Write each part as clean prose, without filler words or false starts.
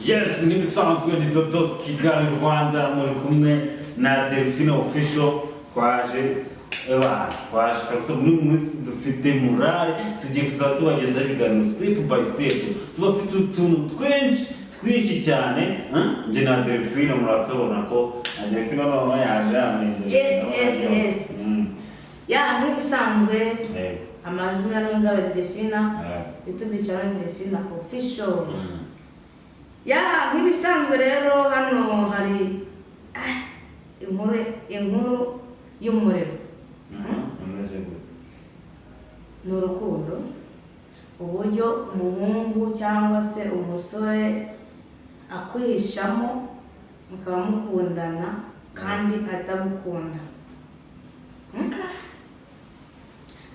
Yes, n'ibisanzwe ni Dodos Kigali Rwanda muri kumwe na Delphine Official twaje kabisa muri munsi dufite morale tugiye kuzatubageza ibiganiro step by step tubafite utuntu twinshi cyane nje na Delphine muratobona ko Delphine no yaje amende. Yes. Ya n'ibisanzwe amazina n'ingabo Delphine YouTube channel Delphine Official. Ya n'ibisanzwe rero hano hari inkuru y'umuriro. N'urukundo uburyo umuhungu cyangwa se umusore akwihishamo mukaba mukundana kandi atabukunda,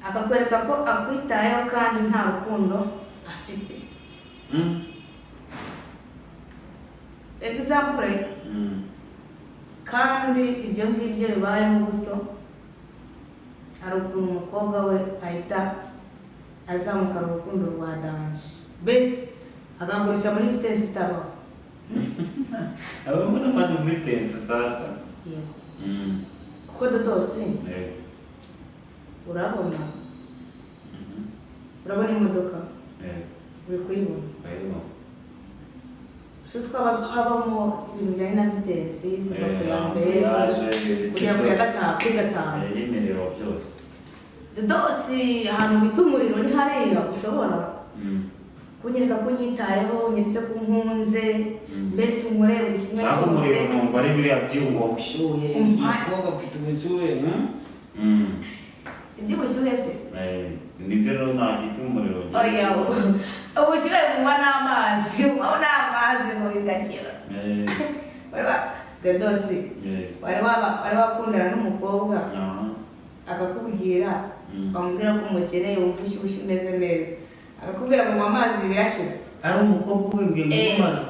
akakwereka ko akwitayeho kandi nta rukundo afite. Example kandi ibyo ngibyo bibayeho gutyo hari ukuntu umukobwa we ahita azamuka mu rukundo rwa danje bese agangurukira muri vitesse itabaho. Abona mani vitesse sasa. Yego. Kuko Dodos urabona imodoka uri kuyibona siko habamo ibintu bijyanye na vitesse kuva ku ya mbere kujya ku ya gatanu yemerero byose. Dodos ahantu bita umuriro ni hariya ushobora kunyereka ko nyitayeho nyeretse ko nkunze mbese umureba buri kimwe cyose. Umuriro numva ari biriya byungo bushyuhe umukobwa afite ubushyuhe iby'ubushyuhe se nibyo rero nagita umuriro. Oya ubushyuhe bunywa n'amazi ngo bigakira. Dodos wari wakundana n'umukobwa akakubwira bamubwira ko umukeneye wumva ushyushye umeze neza akakubwira ngo amazi birashira. Ari umukobwa ubibwiye ngo amazi